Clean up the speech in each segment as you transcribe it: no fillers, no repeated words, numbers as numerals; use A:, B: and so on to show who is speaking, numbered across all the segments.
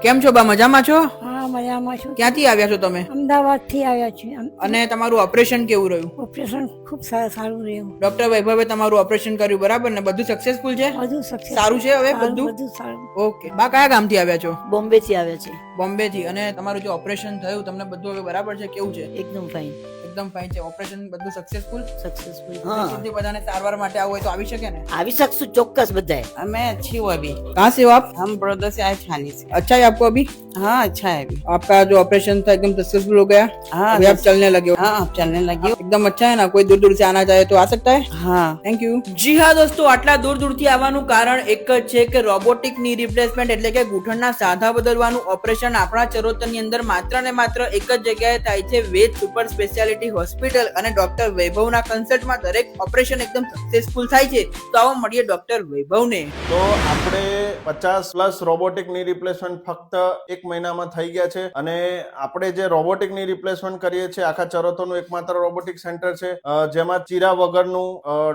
A: કેમ છો બા, મજામાં છો?
B: હા, મજામાં છું.
A: ક્યાંથી આવ્યા છો તમે?
B: અમદાવાદથી આવ્યા છીએ.
A: અને તમારું ઓપરેશન કેવું રહ્યું?
B: ઓપરેશન ખૂબ સારું રહ્યું.
A: ડોક્ટર વૈભવે તમારું ઓપરેશન કર્યું, બરાબર ને? બધું સક્સેસફુલ છે?
B: બધું successful.
A: સારું છે હવે બધું?
B: બધું સારું.
A: ઓકે. બા, કયા ગામથી આવ્યા છો?
C: બોમ્બે થી આવ્યા છે.
A: બોમ્બે થી. અને તમારું જે ઓપરેશન થયું, તમને બધું હવે બરાબર છે? કેવું છે?
C: એકદમ ફાઇન,
A: એકદમ ફાઇન છે. ઓપરેશન બધું સક્સેસફુલ?
C: सक्सेसफुल.
A: હા. સુધી બધાને સારવાર માટે આવવું હોય તો આવી શકે ને?
C: આવી શકશું ચોક્કસ બધાએ.
D: मैं अच्छी हूँ अभी।
A: कहाँ से हो आप?
D: हम बड़ौदा से आए छानी से।
A: अच्छा है आपको अभी?
D: हाँ अच्छा है अभी।
A: आपका जो ऑपरेशन था एकदम सक्सेसफुल हो गया?
D: हाँ
A: अभी आप चलने लगे हो?
D: हाँ अब चलने लगी हूँ।
A: एकदम अच्छा है ना? कोई दूर दूर से आना चाहे तो आ सकता है?
D: हाँ
A: થેન્ક યુ. જી હા દોસ્તો, આટલા દૂર દૂરથી આવવાનું કારણ એક જ છે કે રોબોટિક ની રિપ્લેસમેન્ટ એટલે કે ઘૂંટણના સાંધા બદલવાનું ઓપરેશન આપણા ચરોતરની અંદર માત્ર ને માત્ર એક જ જગ્યાએ થાય છે, વેદ સુપર સ્પેશિયાલિટી હોસ્પિટલ. અને ડોક્ટર વૈભવના કન્સલ્ટમાં દરેક ઓપરેશન એકદમ સક્સેસફુલ થાય છે. તો આવો મળીએ ડોક્ટર વૈભવને.
E: તો આપણે 50+ રોબોટિક ની રિપ્લેસમેન્ટ ફક્ત 1 મહિનામાં થઈ ગયા છે. અને આપણે જે રોબોટિક ની રિપ્લેસમેન્ટ કરીએ છીએ આખા ચરોતરનું એકમાત્ર રોબોટિક સેન્ટર છે, જેમાં ચીરા વગરનું,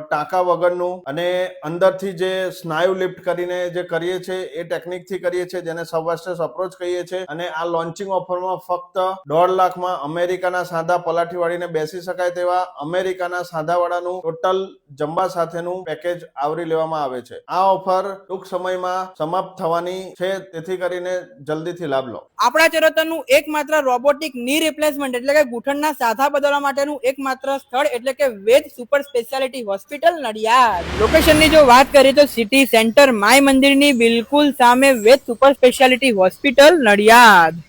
E: ટાંકા વગરનું અને અંદરથી જે સ્નાયુ લિફ્ટ કરીને જે કરીએ છીએ એ ટેકનિકથી કરીએ છીએ, જેને સબવાસ્ટસ અપ્રોચ કહીએ છીએ. અને આ લોન્ચિંગ ઓફરમાં ફક્ત 1.5 લાખમાં અમેરિકાના સાંધા પલાઠી વાળીને બેસી શકાય તેવા અમેરિકાના સાંધાવાળાનું ટોટલ જંબા સાથેનું પેકેજ આવરી લેવામાં આવે છે. આ ઓફર ટૂંક સમયમાં સમાપ્ત થવાની છે, તેથી કરીને જલ્દીથી લાભ લો.
A: આપણા ચરોતરનું એકમાત્ર રોબોટિક ની રિપ્લેસમેન્ટ એટલે કે ઘૂંટણના સાંધા બદલવા માટેનું એકમાત્ર સ્થળ એટલે કે વેદ સુપર સ્પેશિયાલિટી હોસ્પિટલ નડિયાદ. લોકેશનની જો વાત કરીએ તો સિટી સેન્ટર માય મંદિરની બિલકુલ સામે વેદ સુપર સ્પેશિયાલિટી હોસ્પિટલ નડિયાદ.